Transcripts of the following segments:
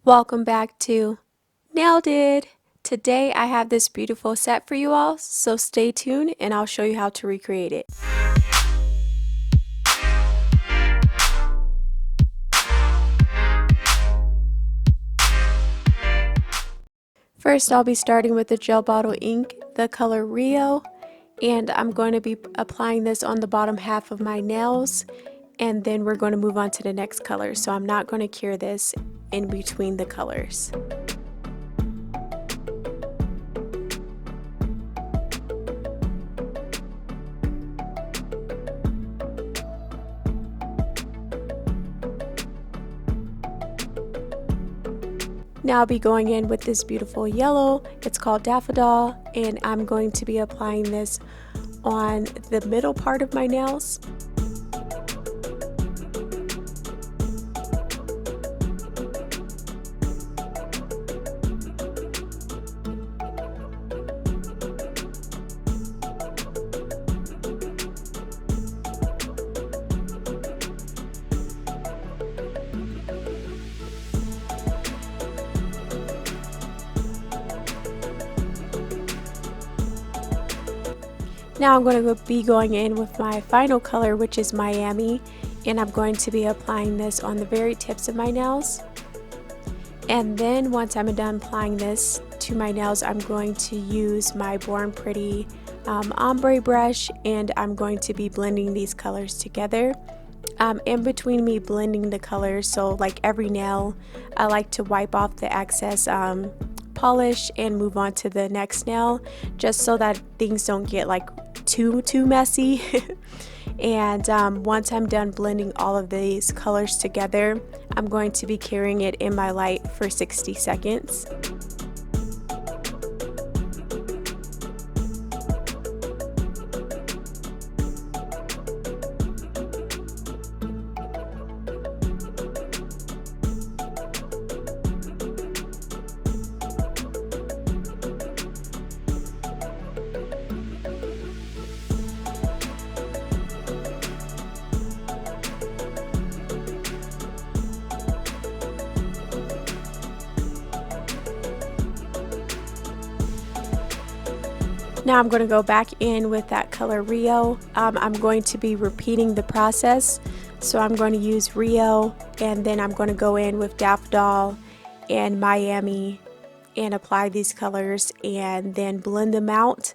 Welcome back to Nailed It! Today I have this beautiful set for you all, so stay tuned and I'll show you how to recreate it. First I'll be starting with the gel bottle ink, the color Rio, and I'm going to be applying this on the bottom half of my nails, and then we're going to move on to the next color, so I'm not going to cure this in between the colors. Now I'll be going in with this beautiful yellow. It's called Daffodil, and I'm going to be applying this on the middle part of my nails. Now I'm going to be going in with my final color, which is Miami, and I'm going to be applying this on the very tips of my nails. And then once I'm done applying this to my nails, I'm going to use my Born Pretty Ombre brush, and I'm going to be blending these colors together. In between me blending the colors, so like every nail, I like to wipe off the excess polish and move on to the next nail, just so that things don't get like too messy. And once I'm done blending all of these colors together, I'm going to be curing it in my light for 60 seconds. Now I'm going to go back in with that color Rio. I'm going to be repeating the process. So I'm going to use Rio, and then I'm going to go in with Daffodil and Miami and apply these colors and then blend them out.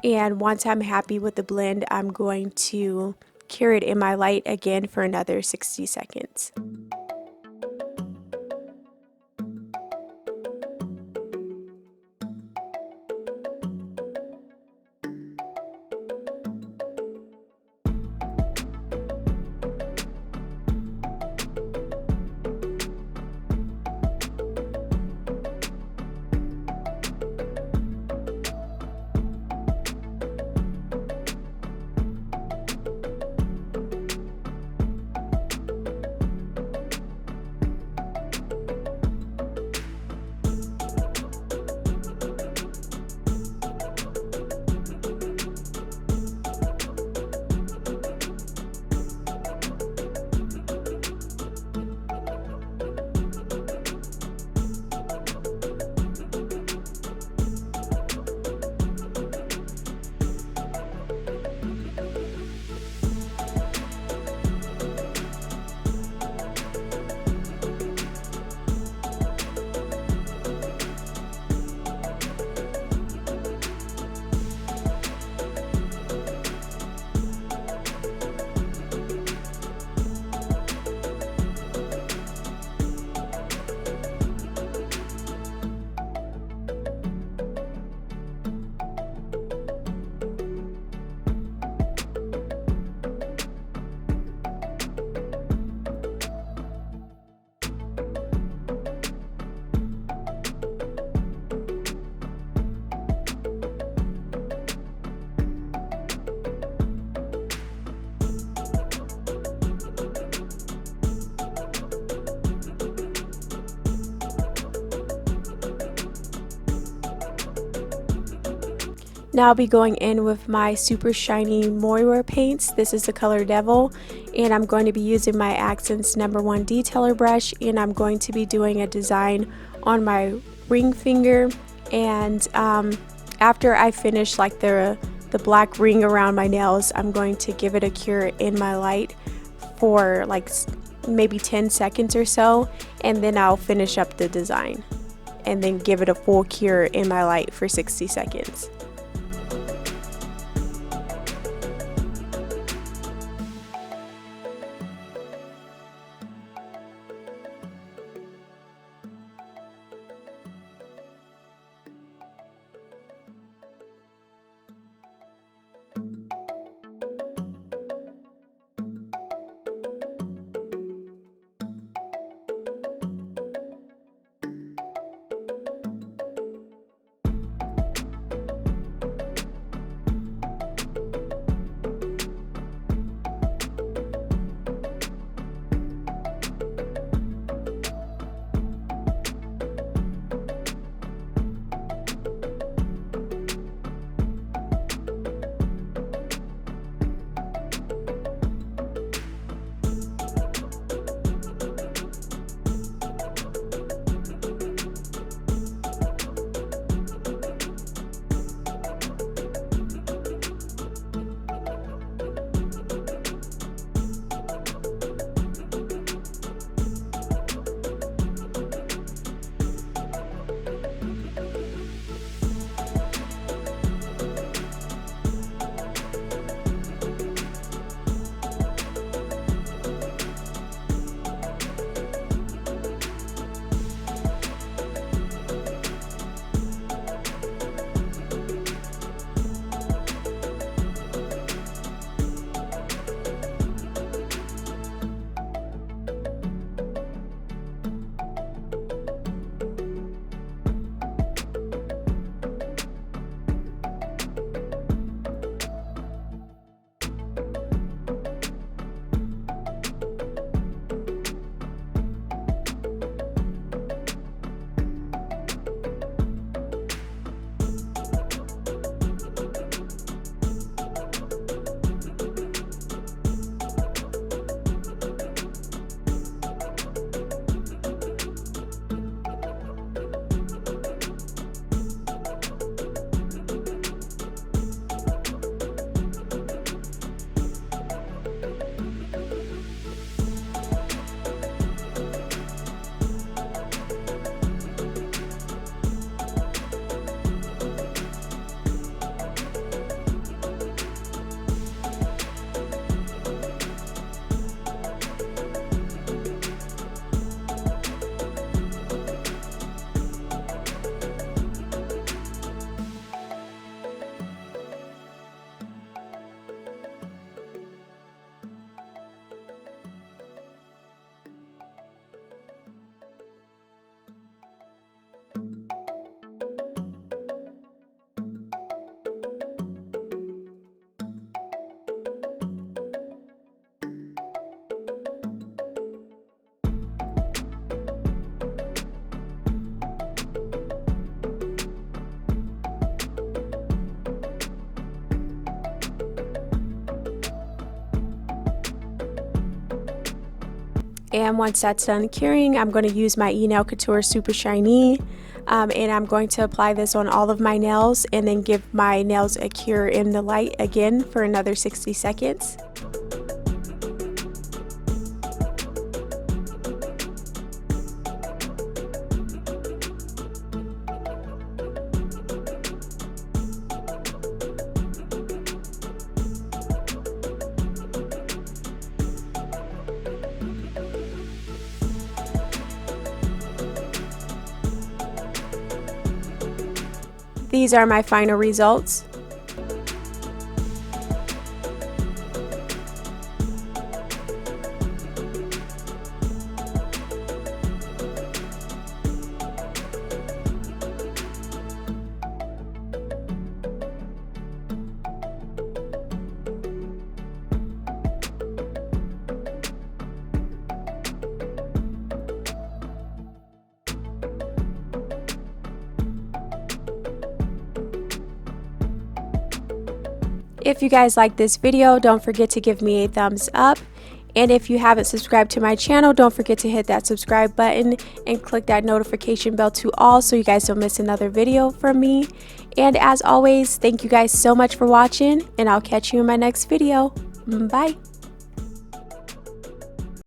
And once I'm happy with the blend, I'm going to cure it in my light again for another 60 seconds. Now I'll be going in with my super shiny Moira paints. This is the color Devil, and I'm going to be using my Accents #1 detailer brush, and I'm going to be doing a design on my ring finger. And after I finish like the black ring around my nails, I'm going to give it a cure in my light for like maybe 10 seconds or so, and then I'll finish up the design and then give it a full cure in my light for 60 seconds. And once that's done curing, I'm going to use my Nail Couture Super Shiny, and I'm going to apply this on all of my nails and then give my nails a cure in the light again for another 60 seconds. These are my final results. If you guys like this video, don't forget to give me a thumbs up. And if you haven't subscribed to my channel, don't forget to hit that subscribe button and click that notification bell to all so you guys don't miss another video from me. And as always, thank you guys so much for watching, and I'll catch you in my next video. Bye!